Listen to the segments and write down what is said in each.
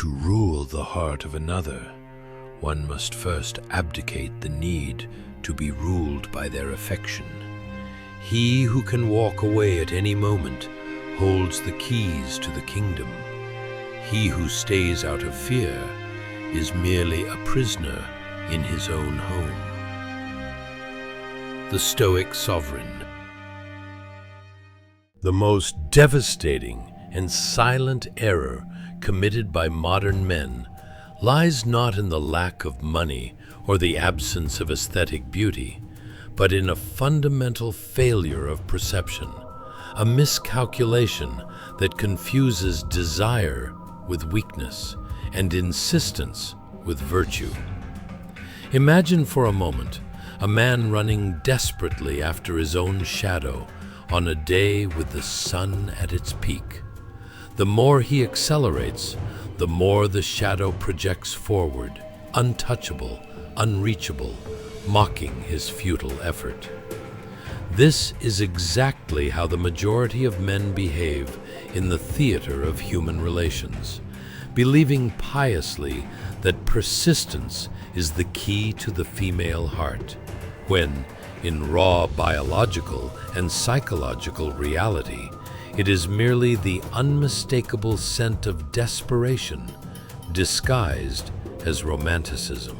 To rule the heart of another, one must first abdicate the need to be ruled by their affection. He who can walk away at any moment holds the keys to the kingdom. He who stays out of fear is merely a prisoner in his own home. The Stoic Sovereign. The most devastating and silent error committed by modern men lies not in the lack of money or the absence of aesthetic beauty, but in a fundamental failure of perception, a miscalculation that confuses desire with weakness and insistence with virtue. Imagine for a moment a man running desperately after his own shadow on a day with the sun at its peak. The more he accelerates, the more the shadow projects forward, untouchable, unreachable, mocking his futile effort. This is exactly how the majority of men behave in the theater of human relations, believing piously that persistence is the key to the female heart, when, in raw biological and psychological reality, it is merely the unmistakable scent of desperation, disguised as romanticism.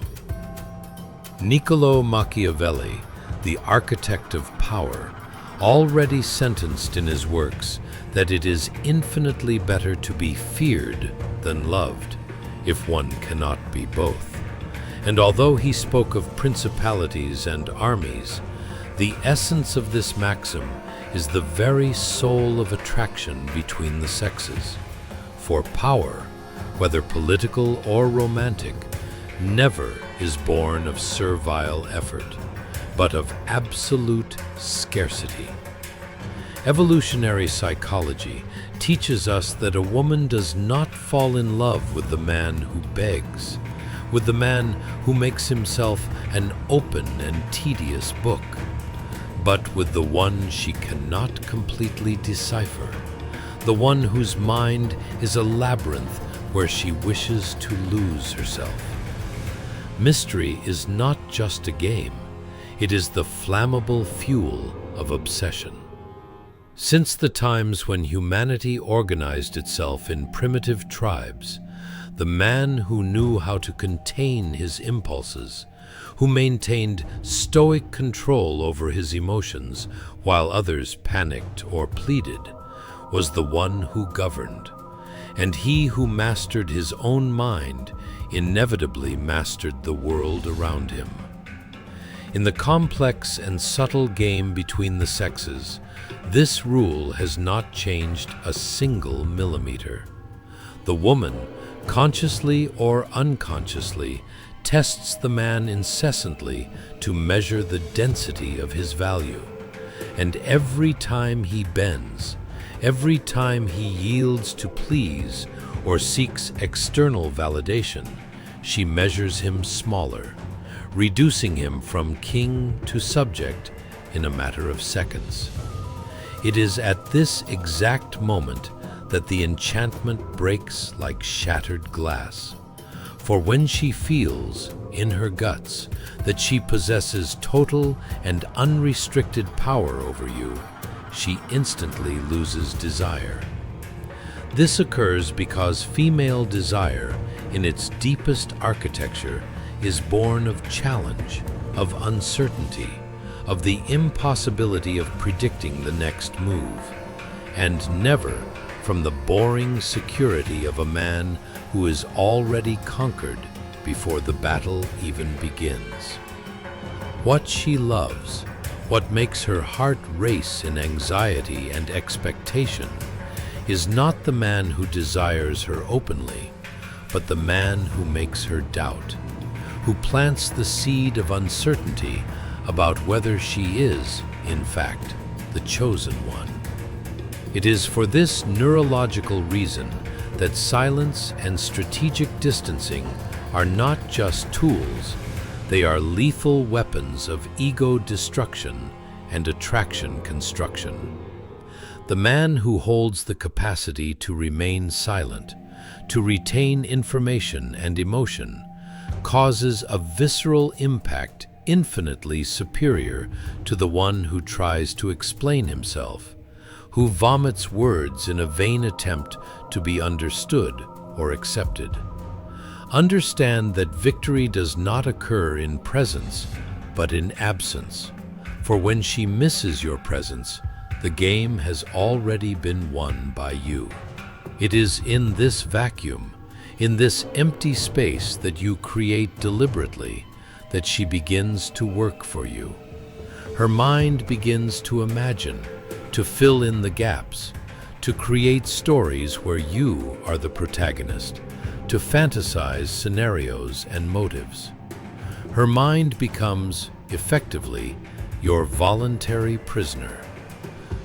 Niccolò Machiavelli, the architect of power, already sentenced in his works that it is infinitely better to be feared than loved, if one cannot be both. And although he spoke of principalities and armies, the essence of this maxim is the very soul of attraction between the sexes. For power, whether political or romantic, never is born of servile effort, but of absolute scarcity. Evolutionary psychology teaches us that a woman does not fall in love with the man who begs, with the man who makes himself an open and tedious book, but with the one she cannot completely decipher, the one whose mind is a labyrinth where she wishes to lose herself. Mystery is not just a game, it is the flammable fuel of obsession. Since the times when humanity organized itself in primitive tribes, the man who knew how to contain his impulses, who maintained stoic control over his emotions while others panicked or pleaded, was the one who governed. And he who mastered his own mind inevitably mastered the world around him. In the complex and subtle game between the sexes, this rule has not changed a single millimeter. The woman, consciously or unconsciously, tests the man incessantly to measure the density of his value. And every time he bends, every time he yields to please or seeks external validation, she measures him smaller, reducing him from king to subject in a matter of seconds. It is at this exact moment that the enchantment breaks like shattered glass. For when she feels, in her guts, that she possesses total and unrestricted power over you, she instantly loses desire. This occurs because female desire, in its deepest architecture, is born of challenge, of uncertainty, of the impossibility of predicting the next move, and never from the boring security of a man who is already conquered before the battle even begins. What she loves, what makes her heart race in anxiety and expectation, is not the man who desires her openly, but the man who makes her doubt, who plants the seed of uncertainty about whether she is, in fact, the chosen one. It is for this neurological reason that silence and strategic distancing are not just tools, they are lethal weapons of ego destruction and attraction construction. The man who holds the capacity to remain silent, to retain information and emotion, causes a visceral impact infinitely superior to the one who tries to explain himself, who vomits words in a vain attempt to be understood or accepted. Understand that victory does not occur in presence, but in absence. For when she misses your presence, the game has already been won by you. It is in this vacuum, in this empty space that you create deliberately, that she begins to work for you. Her mind begins to imagine, to fill in the gaps, to create stories where you are the protagonist, to fantasize scenarios and motives. Her mind becomes, effectively, your voluntary prisoner.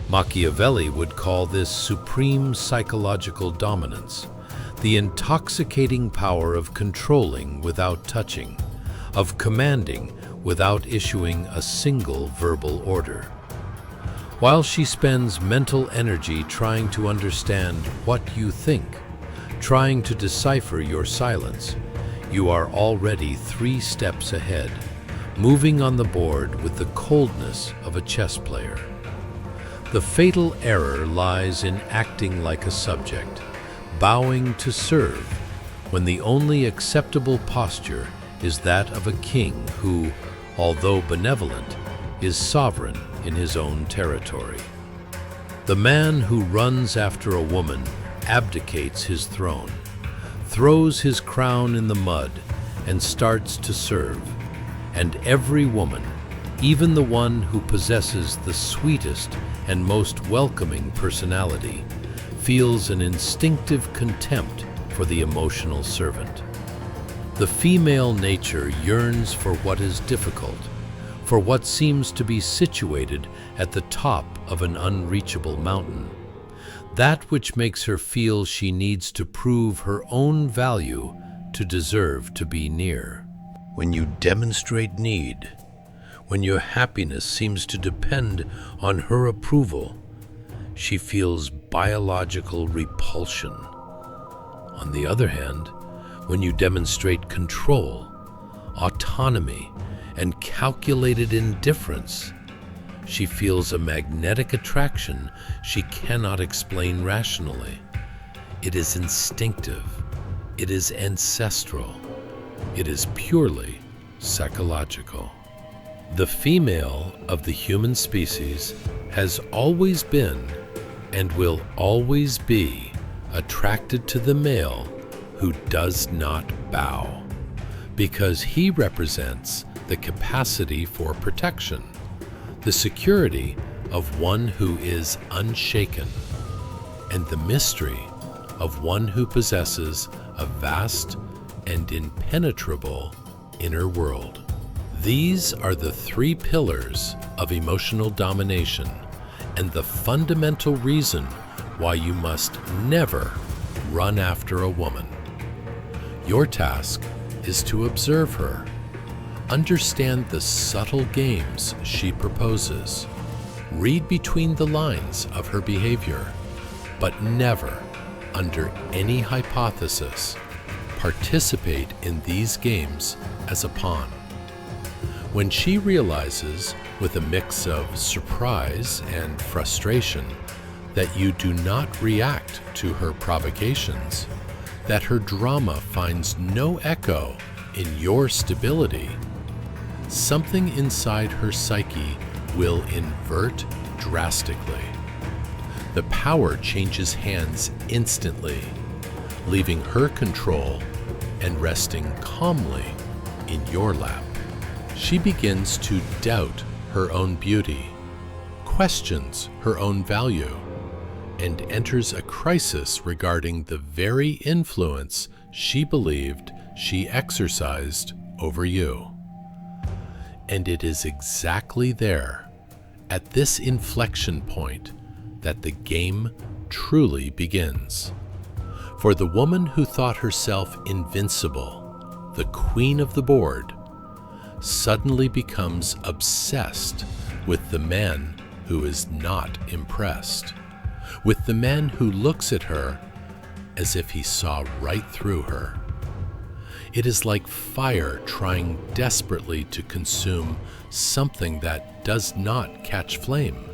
Machiavelli would call this supreme psychological dominance, the intoxicating power of controlling without touching, of commanding without issuing a single verbal order. While she spends mental energy trying to understand what you think, trying to decipher your silence, you are already 3 steps ahead, moving on the board with the coldness of a chess player. The fatal error lies in acting like a subject, bowing to serve, when the only acceptable posture is that of a king who, although benevolent, is sovereign in his own territory. The man who runs after a woman abdicates his throne, throws his crown in the mud, and starts to serve. And every woman, even the one who possesses the sweetest and most welcoming personality, feels an instinctive contempt for the emotional servant. The female nature yearns for what is difficult, for what seems to be situated at the top of an unreachable mountain. That which makes her feel she needs to prove her own value to deserve to be near. When you demonstrate need, when your happiness seems to depend on her approval, she feels biological repulsion. On the other hand, when you demonstrate control, autonomy, and calculated indifference, she feels a magnetic attraction she cannot explain rationally. It is instinctive. It is ancestral. It is purely psychological. The female of the human species has always been and will always be attracted to the male who does not bow, because he represents the capacity for protection, the security of one who is unshaken, and the mystery of one who possesses a vast and impenetrable inner world. These are the 3 pillars of emotional domination, and the fundamental reason why you must never run after a woman. Your task is to observe her, understand the subtle games she proposes, read between the lines of her behavior, but never, under any hypothesis, participate in these games as a pawn. When she realizes, with a mix of surprise and frustration, that you do not react to her provocations, that her drama finds no echo in your stability, something inside her psyche will invert drastically. The power changes hands instantly, leaving her control and resting calmly in your lap. She begins to doubt her own beauty, questions her own value, and enters a crisis regarding the very influence she believed she exercised over you. And it is exactly there, at this inflection point, that the game truly begins. For the woman who thought herself invincible, the queen of the board, suddenly becomes obsessed with the man who is not impressed, with the man who looks at her as if he saw right through her. It is like fire trying desperately to consume something that does not catch flame,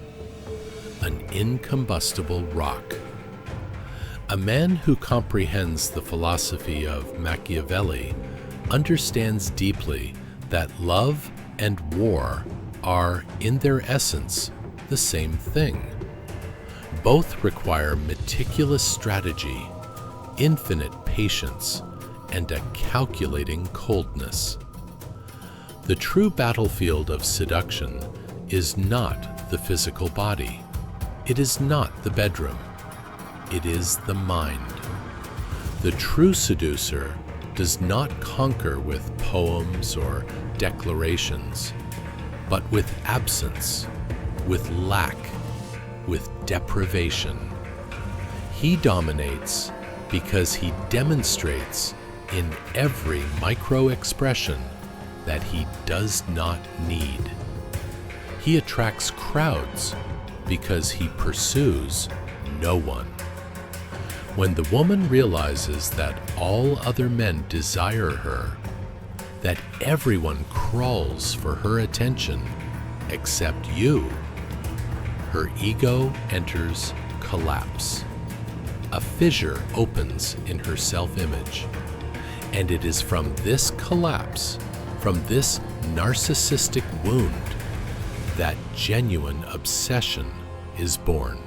an incombustible rock. A man who comprehends the philosophy of Machiavelli understands deeply that love and war are, in their essence, the same thing. Both require meticulous strategy, infinite patience, and a calculating coldness. The true battlefield of seduction is not the physical body. It is not the bedroom. It is the mind. The true seducer does not conquer with poems or declarations, but with absence, with lack, with deprivation. He dominates because he demonstrates in every micro-expression that he does not need. He attracts crowds because he pursues no one. When the woman realizes that all other men desire her, that everyone crawls for her attention except you, her ego enters collapse. A fissure opens in her self-image, and it is from this collapse, from this narcissistic wound, that genuine obsession is born.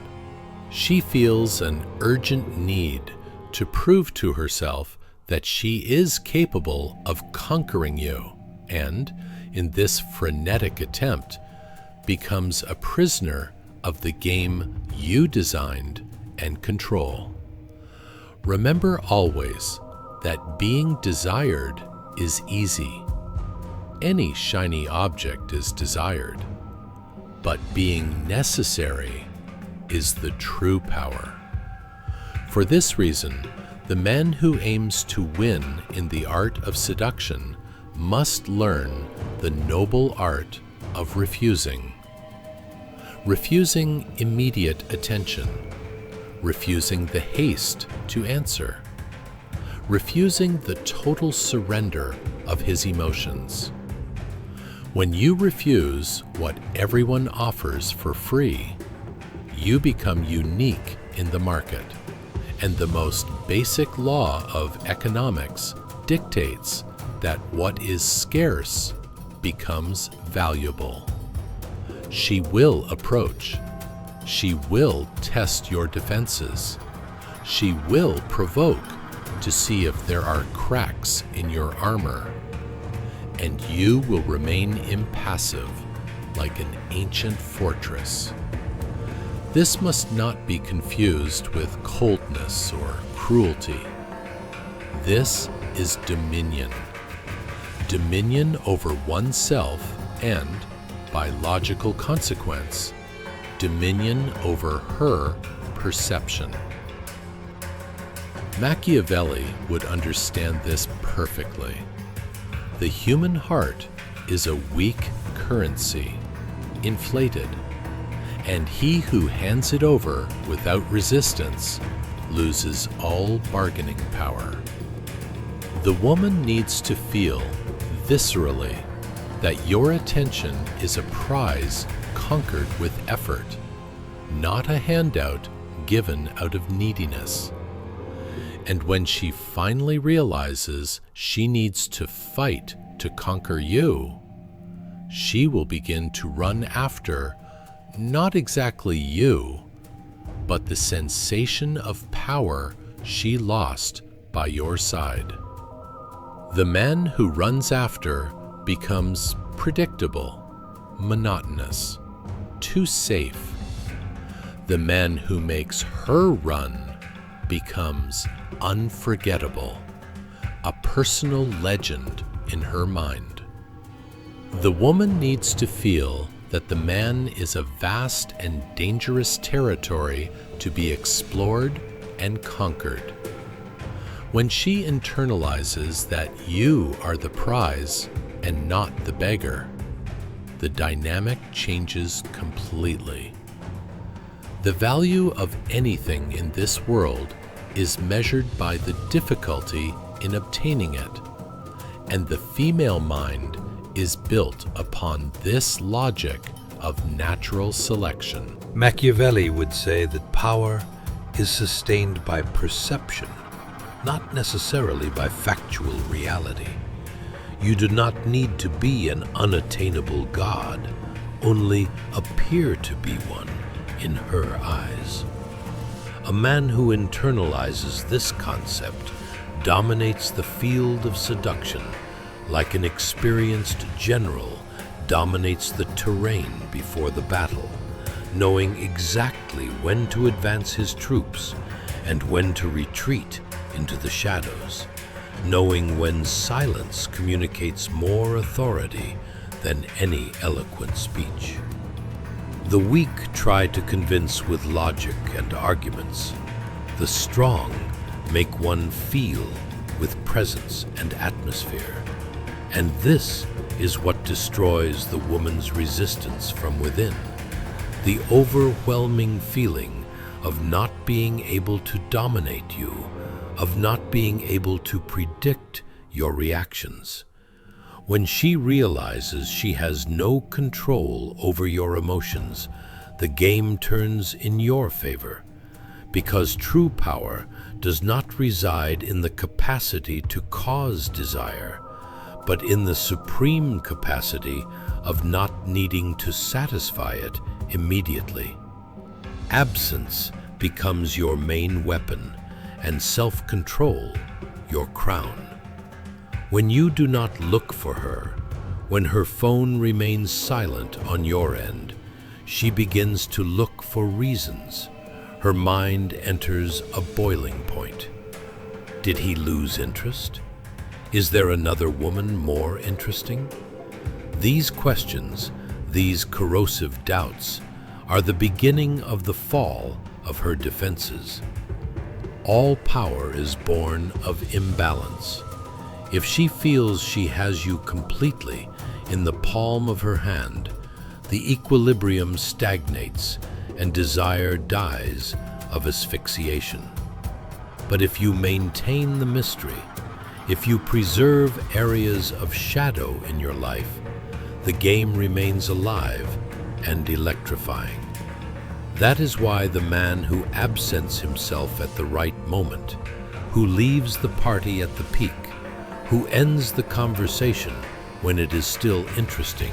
She feels an urgent need to prove to herself that she is capable of conquering you, and, in this frenetic attempt, becomes a prisoner of the game you designed and control. Remember always that being desired is easy. Any shiny object is desired, but being necessary is the true power. For this reason, the man who aims to win in the art of seduction must learn the noble art of refusing. Refusing immediate attention, refusing the haste to answer, refusing the total surrender of his emotions. When you refuse what everyone offers for free, you become unique in the market, and the most basic law of economics dictates that what is scarce becomes valuable. She will approach. She will test your defenses. She will provoke to see if there are cracks in your armor. And you will remain impassive like an ancient fortress. This must not be confused with coldness or cruelty. This is dominion. Dominion over oneself and, by logical consequence, dominion over her perception. Machiavelli would understand this perfectly. The human heart is a weak currency, inflated, and he who hands it over without resistance loses all bargaining power. The woman needs to feel, viscerally, that your attention is a prize conquered with effort, not a handout given out of neediness. And when she finally realizes she needs to fight to conquer you, she will begin to run after not exactly you, but the sensation of power she lost by your side. The man who runs after becomes predictable, monotonous, too safe. The man who makes her run becomes unforgettable, a personal legend in her mind. The woman needs to feel that the man is a vast and dangerous territory to be explored and conquered. When she internalizes that you are the prize and not the beggar, the dynamic changes completely. The value of anything in this world is measured by the difficulty in obtaining it, and the female mind is built upon this logic of natural selection. Machiavelli would say that power is sustained by perception, not necessarily by factual reality. You do not need to be an unattainable god, only appear to be one in her eyes. A man who internalizes this concept dominates the field of seduction like an experienced general dominates the terrain before the battle, knowing exactly when to advance his troops and when to retreat into the shadows, knowing when silence communicates more authority than any eloquent speech. The weak try to convince with logic and arguments. The strong make one feel with presence and atmosphere. And this is what destroys the woman's resistance from within. The overwhelming feeling of not being able to dominate you, of not being able to predict your reactions. When she realizes she has no control over your emotions, the game turns in your favor, because true power does not reside in the capacity to cause desire, but in the supreme capacity of not needing to satisfy it immediately. Absence becomes your main weapon, and self-control your crown. When you do not look for her, when her phone remains silent on your end, she begins to look for reasons. Her mind enters a boiling point. Did he lose interest? Is there another woman more interesting? These questions, these corrosive doubts, are the beginning of the fall of her defenses. All power is born of imbalance. If she feels she has you completely in the palm of her hand, the equilibrium stagnates and desire dies of asphyxiation. But if you maintain the mystery, if you preserve areas of shadow in your life, the game remains alive and electrifying. That is why the man who absents himself at the right moment, who leaves the party at the peak, who ends the conversation when it is still interesting,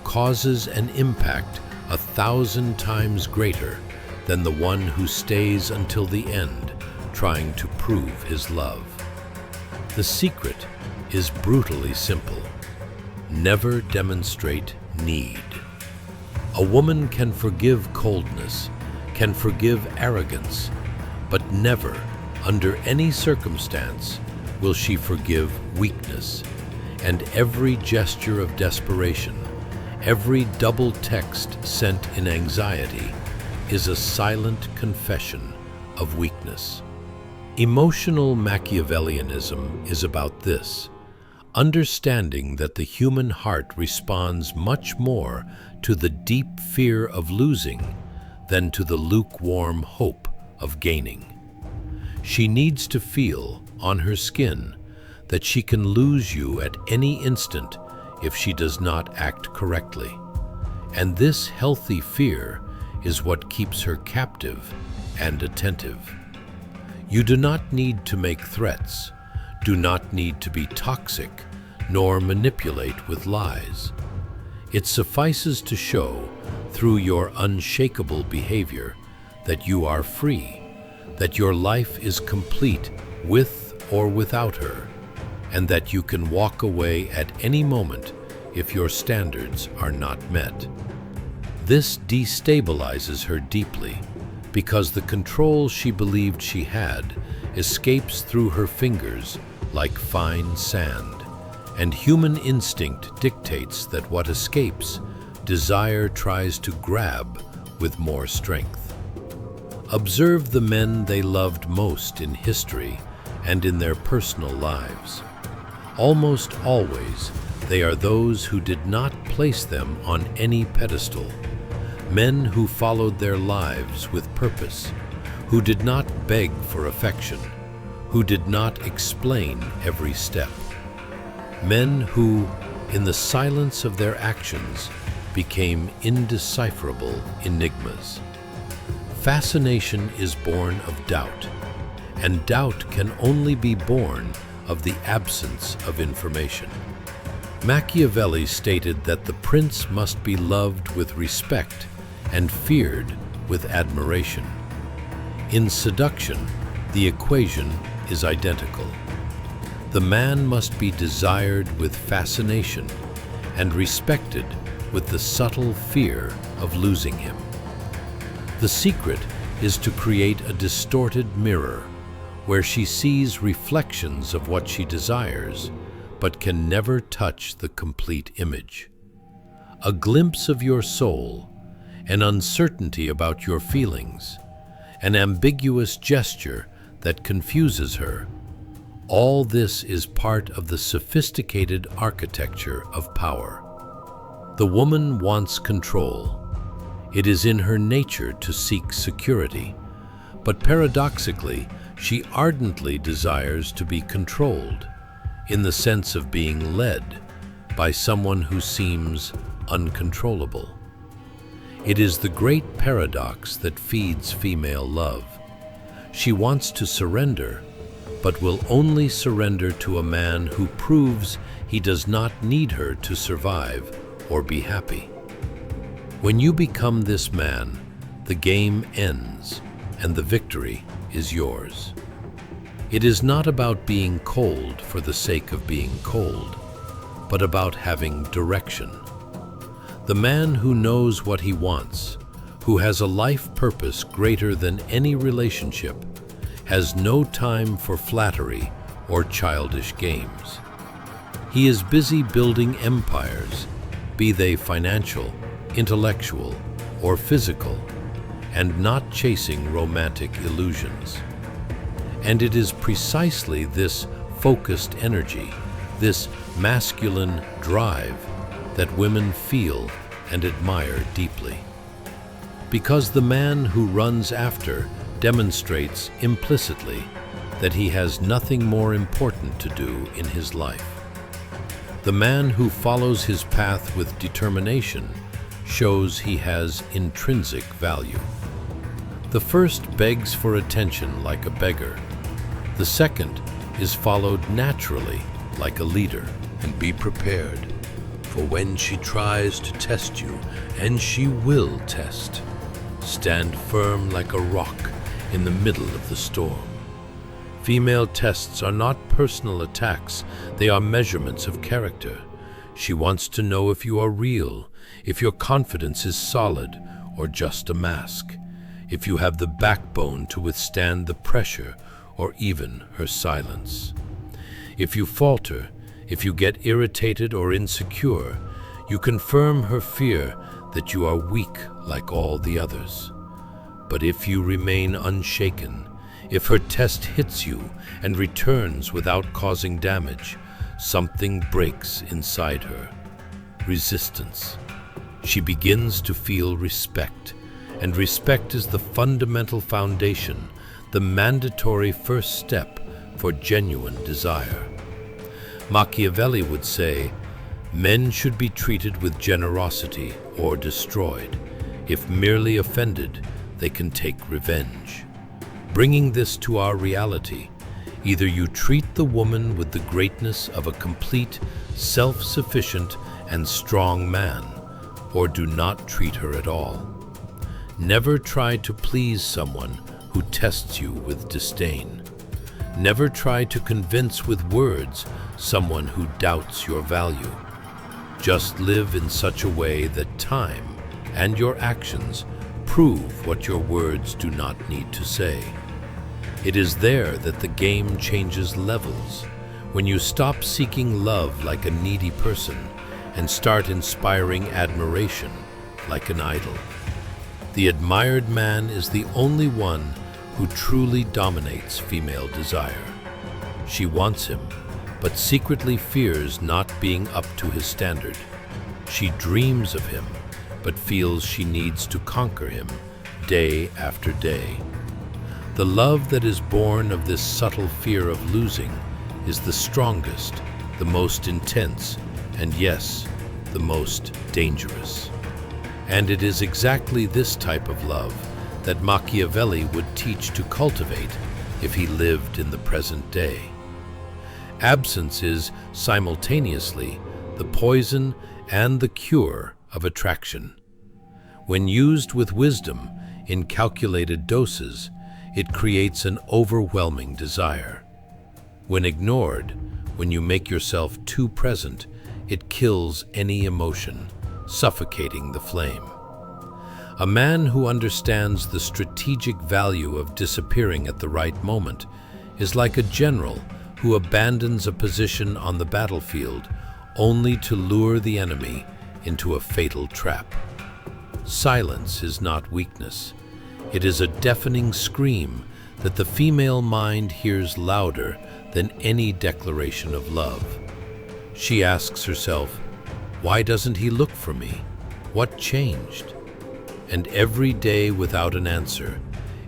causes an impact 1,000 times greater than the one who stays until the end trying to prove his love. The secret is brutally simple. Never demonstrate need. A woman can forgive coldness, can forgive arrogance, but never, under any circumstance, will she forgive weakness. And every gesture of desperation, every double text sent in anxiety, is a silent confession of weakness. Emotional Machiavellianism is about this: understanding that the human heart responds much more to the deep fear of losing than to the lukewarm hope of gaining. She needs to feel on her skin that she can lose you at any instant if she does not act correctly. And this healthy fear is what keeps her captive and attentive. You do not need to make threats, do not need to be toxic, nor manipulate with lies. It suffices to show, through your unshakable behavior, that you are free, that your life is complete with or without her, and that you can walk away at any moment if your standards are not met. This destabilizes her deeply, because the control she believed she had escapes through her fingers like fine sand, and human instinct dictates that what escapes, desire tries to grab with more strength. Observe the men they loved most in history and in their personal lives. Almost always, they are those who did not place them on any pedestal, men who followed their lives with purpose, who did not beg for affection, who did not explain every step. Men who, in the silence of their actions, became indecipherable enigmas. Fascination is born of doubt, and doubt can only be born of the absence of information. Machiavelli stated that the prince must be loved with respect and feared with admiration. In seduction, the equation is identical. The man must be desired with fascination and respected with the subtle fear of losing him. The secret is to create a distorted mirror where she sees reflections of what she desires, but can never touch the complete image. A glimpse of your soul, an uncertainty about your feelings, an ambiguous gesture that confuses her. All this is part of the sophisticated architecture of power. The woman wants control. It is in her nature to seek security, but paradoxically, she ardently desires to be controlled, in the sense of being led by someone who seems uncontrollable. It is the great paradox that feeds female love. She wants to surrender, but will only surrender to a man who proves he does not need her to survive or be happy. When you become this man, the game ends and the victory is yours. It is not about being cold for the sake of being cold, but about having direction. The man who knows what he wants, who has a life purpose greater than any relationship, has no time for flattery or childish games. He is busy building empires, be they financial, intellectual, or physical, and not chasing romantic illusions. And it is precisely this focused energy, this masculine drive, that women feel and admire deeply. Because the man who runs after demonstrates implicitly that he has nothing more important to do in his life. The man who follows his path with determination shows he has intrinsic value. The first begs for attention like a beggar. The second is followed naturally like a leader. And be prepared, for when she tries to test you, and she will test, stand firm like a rock in the middle of the storm. Female tests are not personal attacks, they are measurements of character. She wants to know if you are real, if your confidence is solid or just a mask, if you have the backbone to withstand the pressure or even her silence. If you falter, if you get irritated or insecure, you confirm her fear that you are weak like all the others. But if you remain unshaken, if her test hits you and returns without causing damage, something breaks inside her. Resistance. She begins to feel respect, and respect is the fundamental foundation, the mandatory first step for genuine desire. Machiavelli would say, men should be treated with generosity or destroyed. If merely offended, they can take revenge. Bringing this to our reality, either you treat the woman with the greatness of a complete, self-sufficient, and strong man, or do not treat her at all. Never try to please someone who tests you with disdain. Never try to convince with words someone who doubts your value. Just live in such a way that time and your actions prove what your words do not need to say. It is there that the game changes levels, when you stop seeking love like a needy person and start inspiring admiration like an idol. The admired man is the only one who truly dominates female desire. She wants him, but secretly fears not being up to his standard. She dreams of him, but feels she needs to conquer him day after day. The love that is born of this subtle fear of losing is the strongest, the most intense, and yes, the most dangerous. And it is exactly this type of love that Machiavelli would teach to cultivate if he lived in the present day. Absence is simultaneously the poison and the cure of attraction. When used with wisdom in calculated doses, it creates an overwhelming desire. When ignored, when you make yourself too present, it kills any emotion, suffocating the flame. A man who understands the strategic value of disappearing at the right moment is like a general who abandons a position on the battlefield only to lure the enemy into a fatal trap. Silence is not weakness. It is a deafening scream that the female mind hears louder than any declaration of love. She asks herself, "Why doesn't he look for me? What changed?" And every day without an answer,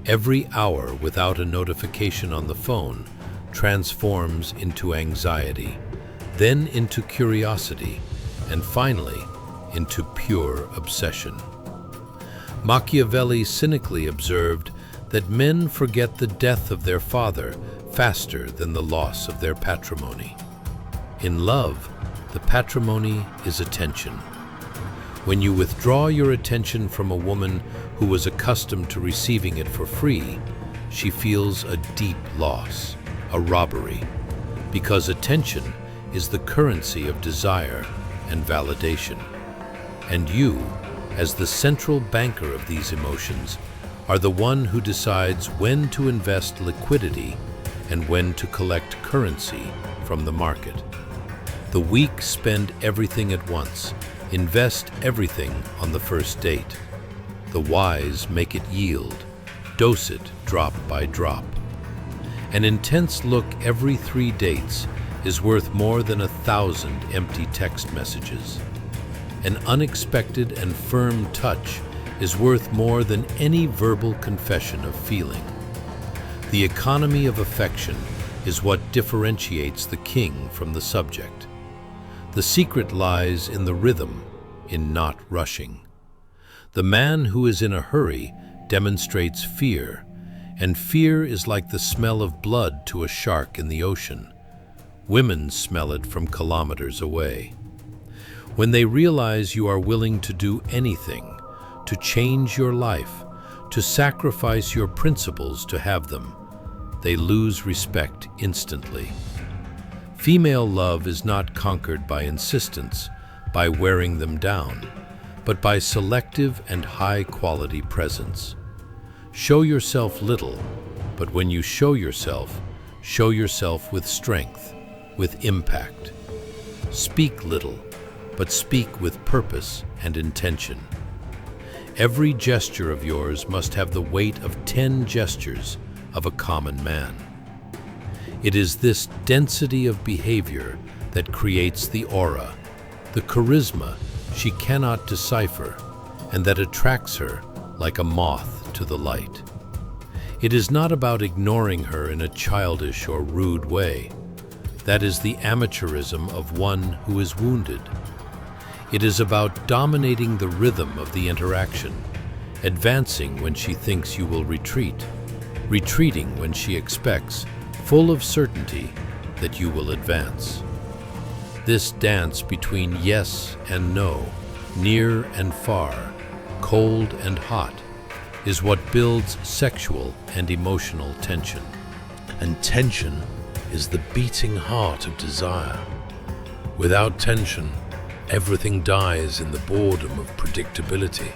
every hour without a notification on the phone, transforms into anxiety, then into curiosity, and finally into pure obsession. Machiavelli cynically observed that men forget the death of their father faster than the loss of their patrimony. In love, the patrimony is attention. When you withdraw your attention from a woman who was accustomed to receiving it for free, she feels a deep loss, a robbery, because attention is the currency of desire and validation. And you, as the central banker of these emotions, are the one who decides when to invest liquidity and when to collect currency from the market. The weak spend everything at once, invest everything on the first date. The wise make it yield, dose it drop by drop. An intense look every 3 dates is worth more than 1,000 empty text messages. An unexpected and firm touch is worth more than any verbal confession of feeling. The economy of affection is what differentiates the king from the subject. The secret lies in the rhythm, in not rushing. The man who is in a hurry demonstrates fear, and fear is like the smell of blood to a shark in the ocean. Women smell it from kilometers away. When they realize you are willing to do anything, to change your life, to sacrifice your principles to have them, they lose respect instantly. Female love is not conquered by insistence, by wearing them down, but by selective and high-quality presence. Show yourself little, but when you show yourself with strength, with impact. Speak little, but speak with purpose and intention. Every gesture of yours must have the weight of 10 gestures of a common man. It is this density of behavior that creates the aura, the charisma she cannot decipher, and that attracts her like a moth to the light. It is not about ignoring her in a childish or rude way. That is the amateurism of one who is wounded. It is about dominating the rhythm of the interaction, advancing when she thinks you will retreat, retreating when she expects, full of certainty, that you will advance. This dance between yes and no, near and far, cold and hot, is what builds sexual and emotional tension. And tension is the beating heart of desire. Without tension, everything dies in the boredom of predictability.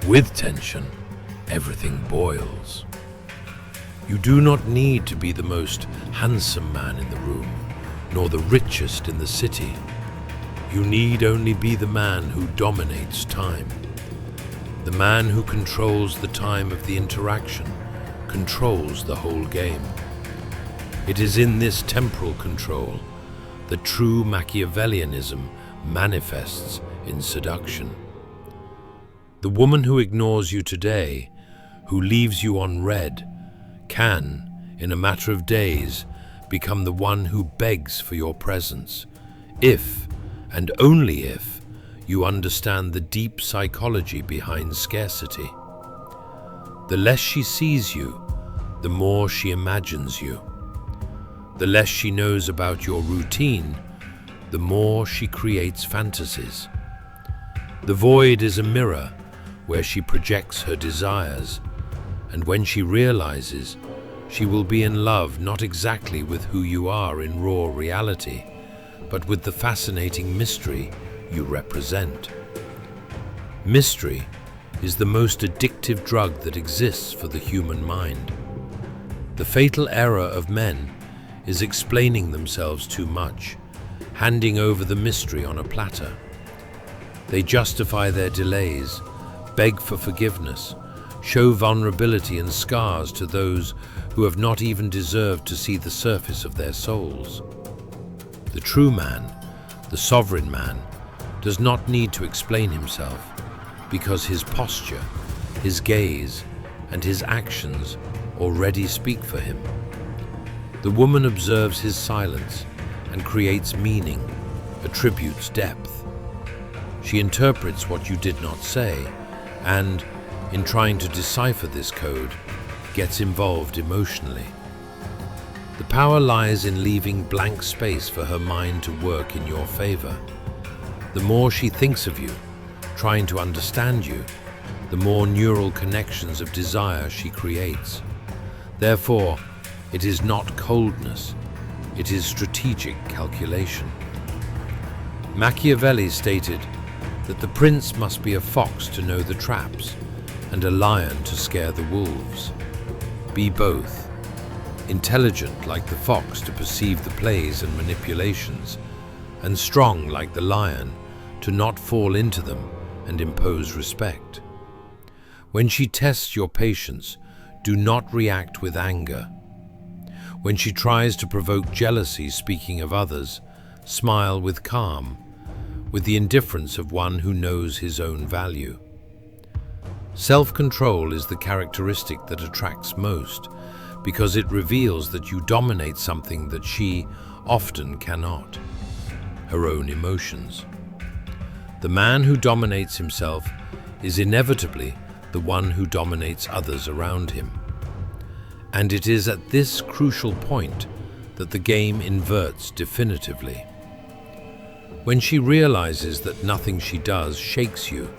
With tension, everything boils. You do not need to be the most handsome man in the room, nor the richest in the city. You need only be the man who dominates time. The man who controls the time of the interaction controls the whole game. It is in this temporal control that true Machiavellianism manifests in seduction. The woman who ignores you today, who leaves you on red, can, in a matter of days, become the one who begs for your presence, if, and only if, you understand the deep psychology behind scarcity. The less she sees you, the more she imagines you. The less she knows about your routine, the more she creates fantasies. The void is a mirror where she projects her desires, and when she realizes, she will be in love not exactly with who you are in raw reality, but with the fascinating mystery you represent. Mystery is the most addictive drug that exists for the human mind. The fatal error of men is explaining themselves too much, handing over the mystery on a platter. They justify their delays, beg for forgiveness, show vulnerability and scars to those who have not even deserved to see the surface of their souls. The true man, the sovereign man, does not need to explain himself, because his posture, his gaze, and his actions already speak for him. The woman observes his silence and creates meaning, attributes depth. She interprets what you did not say, and, in trying to decipher this code, gets involved emotionally. The power lies in leaving blank space for her mind to work in your favor. The more she thinks of you, trying to understand you, the more neural connections of desire she creates. Therefore, it is not coldness, it is strategic calculation. Machiavelli stated that the prince must be a fox to know the traps, and a lion to scare the wolves. Be both. Intelligent like the fox to perceive the plays and manipulations, and strong like the lion to not fall into them and impose respect. When she tests your patience, do not react with anger. When she tries to provoke jealousy, speaking of others, smile with calm, with the indifference of one who knows his own value. Self-control is the characteristic that attracts most, because it reveals that you dominate something that she often cannot: her own emotions. The man who dominates himself is inevitably the one who dominates others around him. And it is at this crucial point that the game inverts definitively. When she realizes that nothing she does shakes you,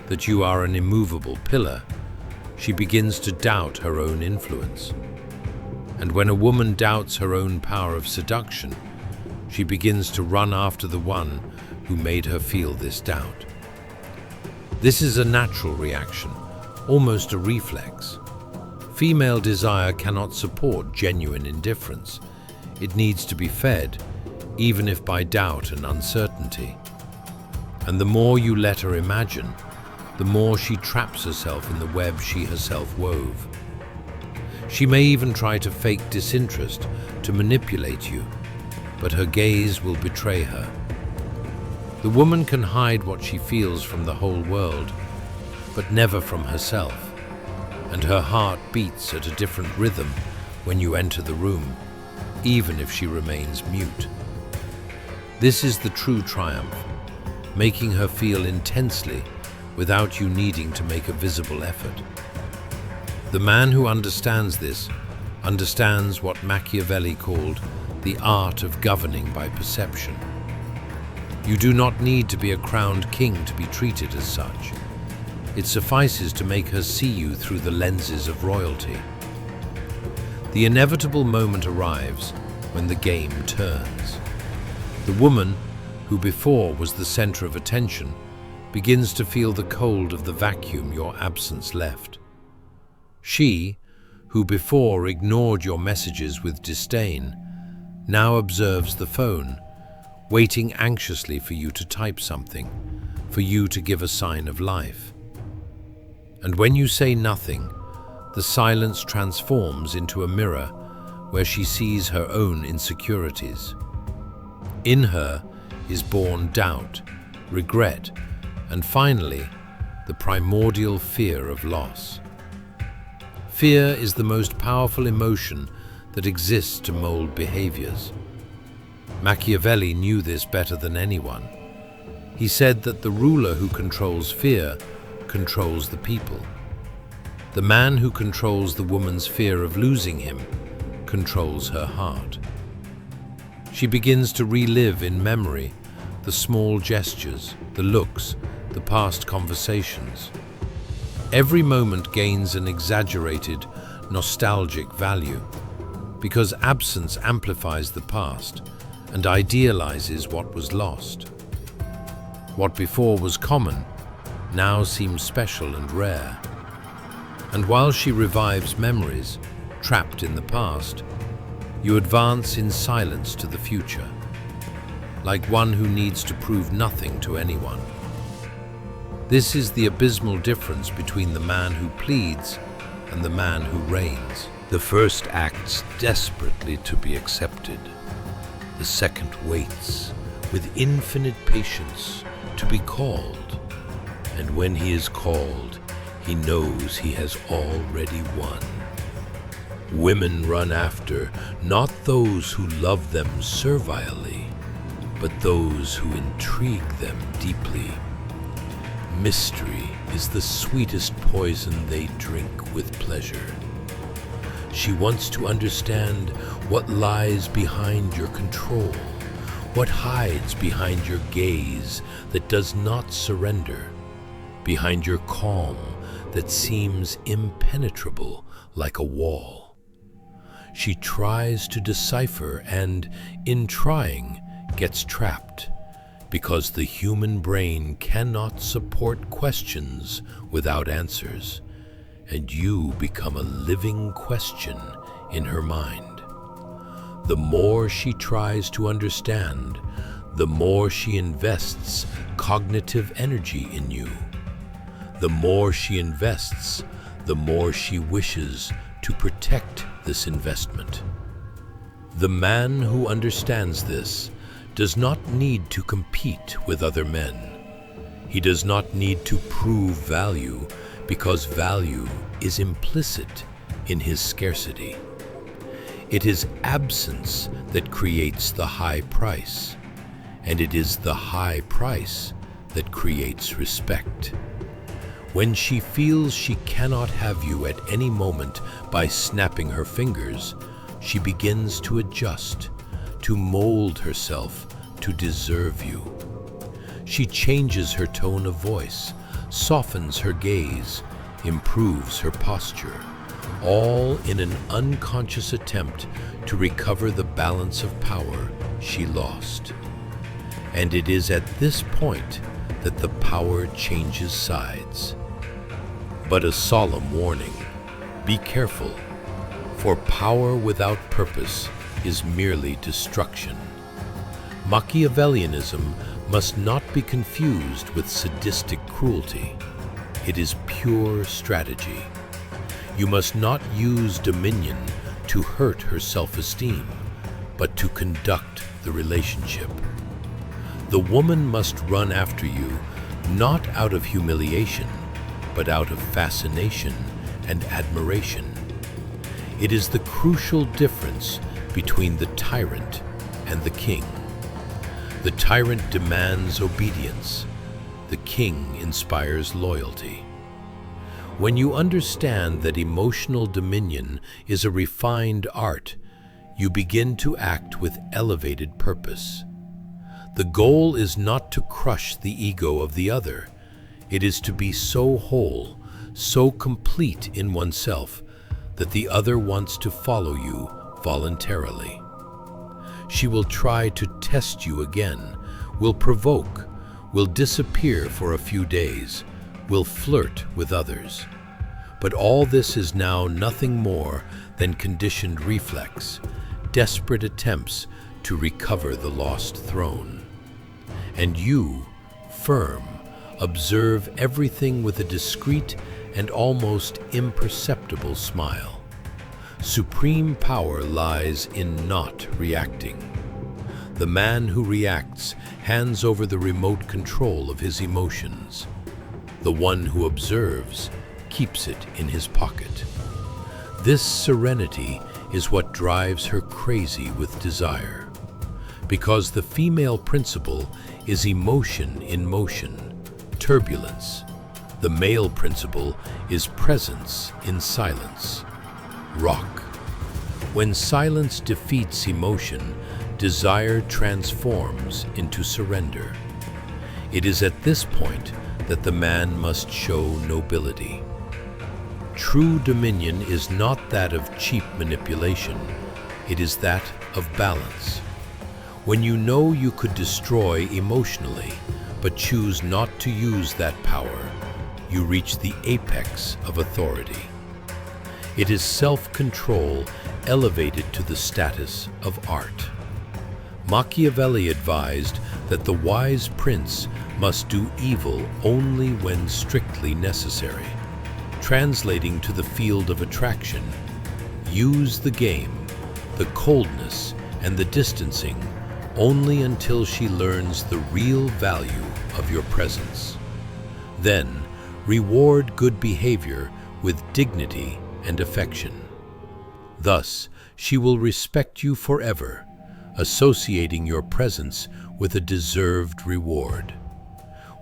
that you are an immovable pillar, she begins to doubt her own influence. And when a woman doubts her own power of seduction, she begins to run after the one who made her feel this doubt. This is a natural reaction, almost a reflex. Female desire cannot support genuine indifference. It needs to be fed, even if by doubt and uncertainty. And the more you let her imagine, the more she traps herself in the web she herself wove. She may even try to fake disinterest to manipulate you, but her gaze will betray her. The woman can hide what she feels from the whole world, but never from herself, and her heart beats at a different rhythm when you enter the room, even if she remains mute. This is the true triumph, making her feel intensely without you needing to make a visible effort. The man who understands this understands what Machiavelli called the art of governing by perception. You do not need to be a crowned king to be treated as such. It suffices to make her see you through the lenses of royalty. The inevitable moment arrives when the game turns. The woman, who before was the center of attention, begins to feel the cold of the vacuum your absence left. She, who before ignored your messages with disdain, now observes the phone, waiting anxiously for you to type something, for you to give a sign of life. And when you say nothing, the silence transforms into a mirror where she sees her own insecurities. In her is born doubt, regret, and finally, the primordial fear of loss. Fear is the most powerful emotion that exists to mold behaviors. Machiavelli knew this better than anyone. He said that the ruler who controls fear controls the people. The man who controls the woman's fear of losing him controls her heart. She begins to relive in memory the small gestures, the looks, the past conversations. Every moment gains an exaggerated, nostalgic value, because absence amplifies the past and idealizes what was lost. What before was common now seems special and rare. And while she revives memories trapped in the past, you advance in silence to the future, like one who needs to prove nothing to anyone. This is the abysmal difference between the man who pleads and the man who reigns. The first acts desperately to be accepted. The second waits with infinite patience to be called. And when he is called, he knows he has already won. Women run after not those who love them servilely, but those who intrigue them deeply. Mystery is the sweetest poison they drink with pleasure. She wants to understand what lies behind your control, what hides behind your gaze that does not surrender, behind your calm that seems impenetrable like a wall. She tries to decipher and, in trying, gets trapped, because the human brain cannot support questions without answers, and you become a living question in her mind. The more she tries to understand, the more she invests cognitive energy in you. The more she invests, the more she wishes to protect this investment. The man who understands this does not need to compete with other men. He does not need to prove value, because value is implicit in his scarcity. It is absence that creates the high price, and it is the high price that creates respect. When she feels she cannot have you at any moment by snapping her fingers, she begins to adjust, to mold herself to deserve you. She changes her tone of voice, softens her gaze, improves her posture, all in an unconscious attempt to recover the balance of power she lost. And it is at this point that the power changes sides. But a solemn warning: be careful, for power without purpose is merely destruction. Machiavellianism must not be confused with sadistic cruelty. It is pure strategy. You must not use dominion to hurt her self-esteem, but to conduct the relationship. The woman must run after you, not out of humiliation, but out of fascination and admiration. It is the crucial difference between the tyrant and the king. The tyrant demands obedience. The king inspires loyalty. When you understand that emotional dominion is a refined art, you begin to act with elevated purpose. The goal is not to crush the ego of the other. It is to be so whole, so complete in oneself, that the other wants to follow you voluntarily. She will try to test you again, will provoke, will disappear for a few days, will flirt with others. But all this is now nothing more than conditioned reflex, desperate attempts to recover the lost throne. And you, firm, observe everything with a discreet and almost imperceptible smile. Supreme power lies in not reacting. The man who reacts hands over the remote control of his emotions. The one who observes keeps it in his pocket. This serenity is what drives her crazy with desire, because the female principle is emotion in motion, turbulence. The male principle is presence in silence, rock. When silence defeats emotion, desire transforms into surrender. It is at this point that the man must show nobility. True dominion is not that of cheap manipulation, it is that of balance. When you know you could destroy emotionally, but choose not to use that power, you reach the apex of authority. It is self-control elevated to the status of art. Machiavelli advised that the wise prince must do evil only when strictly necessary. Translating to the field of attraction, use the game, the coldness, and the distancing only until she learns the real value of your presence. Then, reward good behavior with dignity and affection. Thus, she will respect you forever, associating your presence with a deserved reward.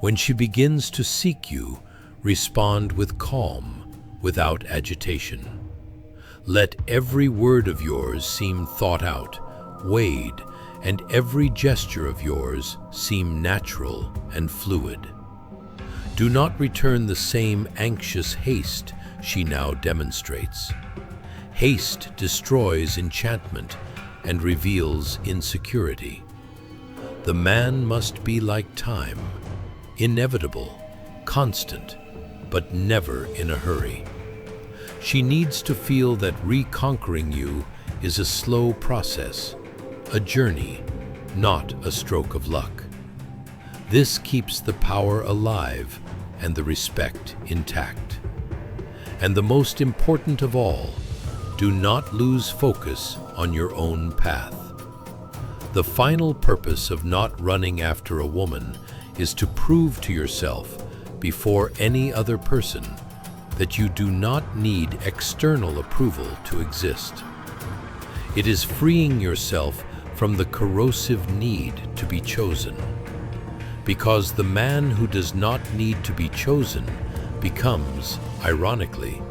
When she begins to seek you, respond with calm, without agitation. Let every word of yours seem thought out, weighed, and every gesture of yours seem natural and fluid. Do not return the same anxious haste she now demonstrates. Haste destroys enchantment and reveals insecurity. The man must be like time, inevitable, constant, but never in a hurry. She needs to feel that reconquering you is a slow process, a journey, not a stroke of luck. This keeps the power alive and the respect intact. And the most important of all, do not lose focus on your own path. The final purpose of not running after a woman is to prove to yourself before any other person that you do not need external approval to exist. It is freeing yourself from the corrosive need to be chosen. Because the man who does not need to be chosen becomes, ironically,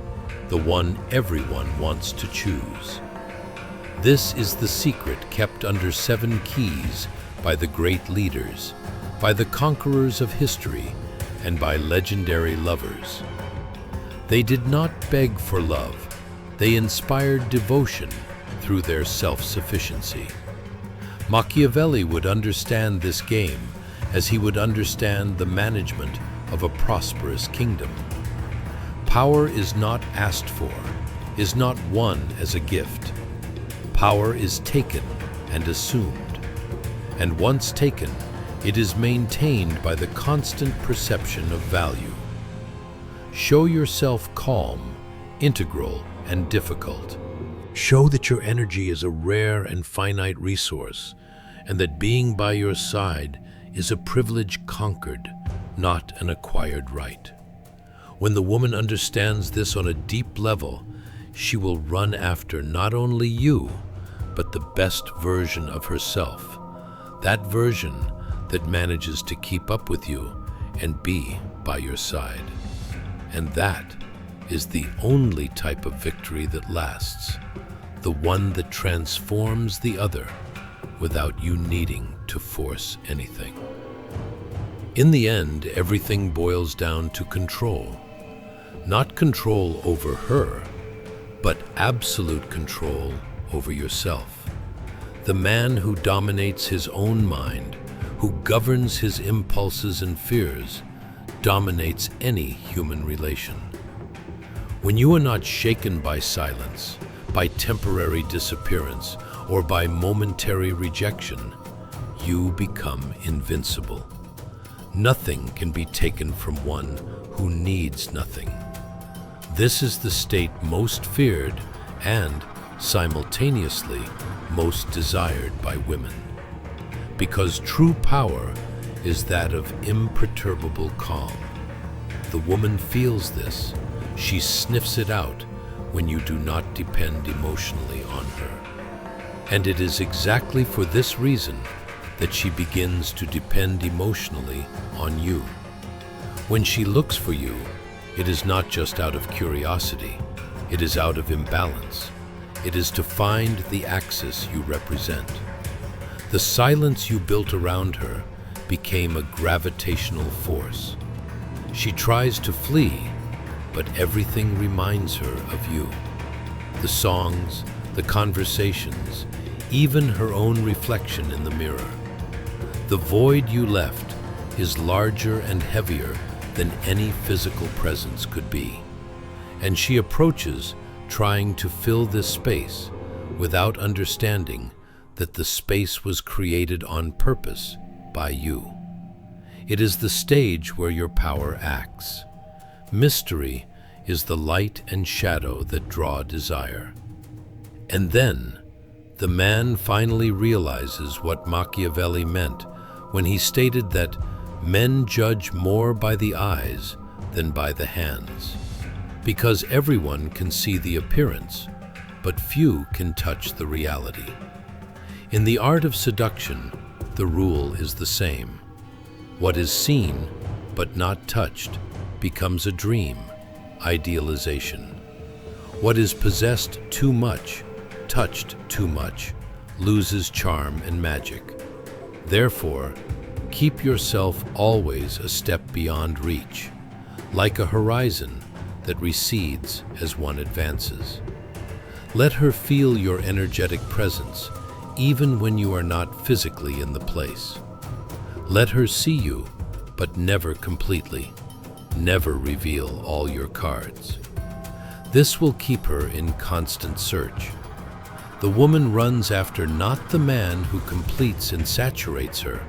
the one everyone wants to choose. This is the secret kept under 7 keys by the great leaders, by the conquerors of history, and by legendary lovers. They did not beg for love, they inspired devotion through their self-sufficiency. Machiavelli would understand this game as he would understand the management of a prosperous kingdom. Power is not asked for, is not won as a gift. Power is taken and assumed, and once taken, it is maintained by the constant perception of value. Show yourself calm, integral, and difficult. Show that your energy is a rare and finite resource, and that being by your side is a privilege conquered, not an acquired right. When the woman understands this on a deep level, she will run after not only you, but the best version of herself. That version that manages to keep up with you and be by your side. And that is the only type of victory that lasts, the one that transforms the other without you needing to force anything. In the end, everything boils down to control. Not control over her, but absolute control over yourself. The man who dominates his own mind, who governs his impulses and fears, dominates any human relation. When you are not shaken by silence, by temporary disappearance, or by momentary rejection, you become invincible. Nothing can be taken from one who needs nothing. This is the state most feared and, simultaneously, most desired by women. Because true power is that of imperturbable calm. The woman feels this. She sniffs it out when you do not depend emotionally on her. And it is exactly for this reason that she begins to depend emotionally on you. When she looks for you, it is not just out of curiosity, it is out of imbalance. It is to find the axis you represent. The silence you built around her became a gravitational force. She tries to flee, but everything reminds her of you. The songs, the conversations, even her own reflection in the mirror. The void you left is larger and heavier than any physical presence could be. And she approaches, trying to fill this space without understanding that the space was created on purpose by you. It is the stage where your power acts. Mystery is the light and shadow that draw desire. And then, the man finally realizes what Machiavelli meant when he stated that men judge more by the eyes than by the hands, because everyone can see the appearance, but few can touch the reality. In the art of seduction, the rule is the same. What is seen, but not touched, becomes a dream, idealization. What is possessed too much, touched too much, loses charm and magic. Therefore, keep yourself always a step beyond reach, like a horizon that recedes as one advances. Let her feel your energetic presence, even when you are not physically in the place. Let her see you, but never completely. Never reveal all your cards. This will keep her in constant search. The woman runs after not the man who completes and saturates her,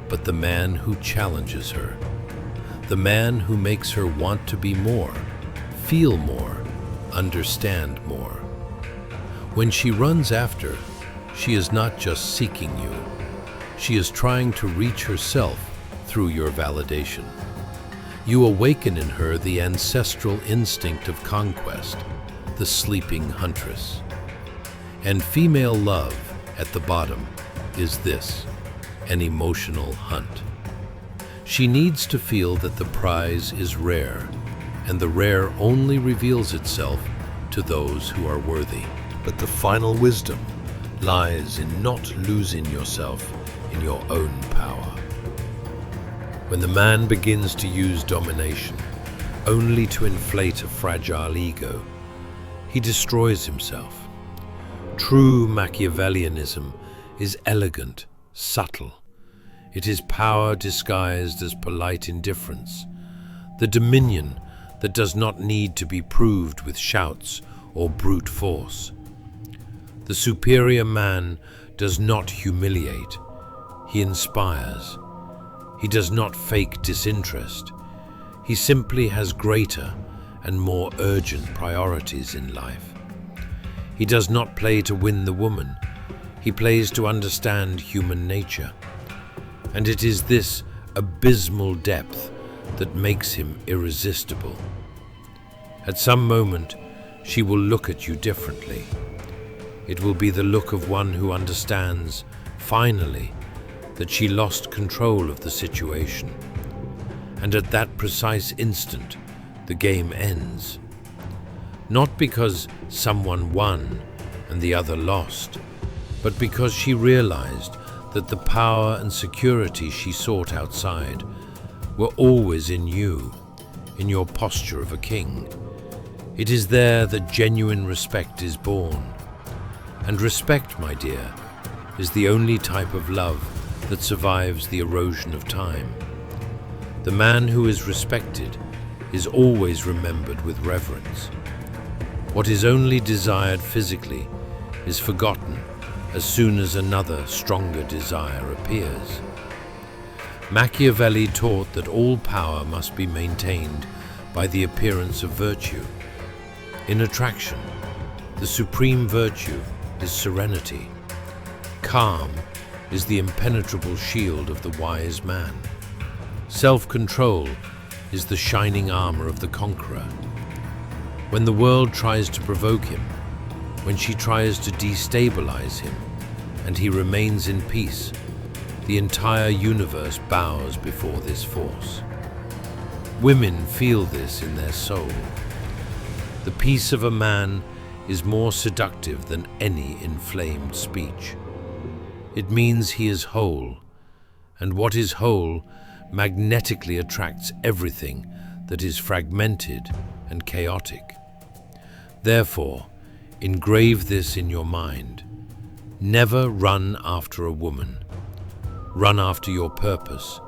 but the man who challenges her. The man who makes her want to be more, feel more, understand more. When she runs after, she is not just seeking you. She is trying to reach herself through your validation. You awaken in her the ancestral instinct of conquest, the sleeping huntress. And female love, at the bottom, is this, an emotional hunt. She needs to feel that the prize is rare, and the rare only reveals itself to those who are worthy. But the final wisdom lies in not losing yourself in your own power. When the man begins to use domination only to inflate a fragile ego, he destroys himself. True Machiavellianism is elegant, subtle. It is power disguised as polite indifference, the dominion that does not need to be proved with shouts or brute force. The superior man does not humiliate, he inspires. He does not fake disinterest. He simply has greater and more urgent priorities in life. He does not play to win the woman. He plays to understand human nature. And it is this abysmal depth that makes him irresistible. At some moment, she will look at you differently. It will be the look of one who understands, finally, that she lost control of the situation. And at that precise instant, the game ends. Not because someone won and the other lost, but because she realized that the power and security she sought outside were always in you, in your posture of a king. It is there that genuine respect is born. And respect, my dear, is the only type of love that survives the erosion of time. The man who is respected is always remembered with reverence. What is only desired physically is forgotten as soon as another, stronger desire appears. Machiavelli taught that all power must be maintained by the appearance of virtue. In attraction, the supreme virtue is serenity. Calm is the impenetrable shield of the wise man. Self-control is the shining armor of the conqueror. When the world tries to provoke him, when she tries to destabilize him, and he remains in peace, the entire universe bows before this force. Women feel this in their soul. The peace of a man is more seductive than any inflamed speech. It means he is whole, and what is whole magnetically attracts everything that is fragmented and chaotic. Therefore, engrave this in your mind. Never run after a woman. Run after your purpose,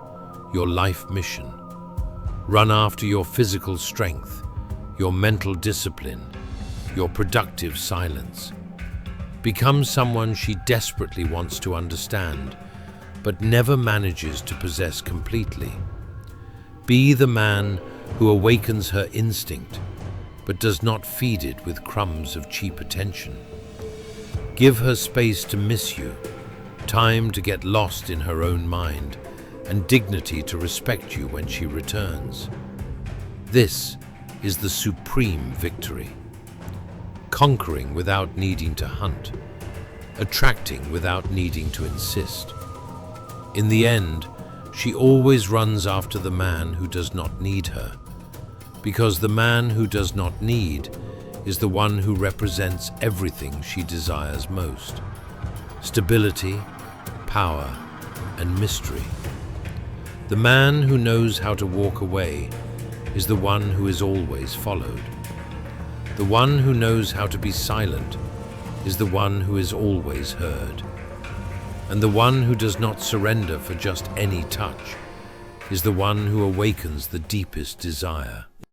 your life mission. Run after your physical strength, your mental discipline, your productive silence. Become someone she desperately wants to understand, but never manages to possess completely. Be the man who awakens her instinct, but does not feed it with crumbs of cheap attention. Give her space to miss you, time to get lost in her own mind, and dignity to respect you when she returns. This is the supreme victory. Conquering without needing to hunt, attracting without needing to insist. In the end, she always runs after the man who does not need her, because the man who does not need is the one who represents everything she desires most: stability, power, and mystery. The man who knows how to walk away is the one who is always followed. The one who knows how to be silent is the one who is always heard. And the one who does not surrender for just any touch is the one who awakens the deepest desire.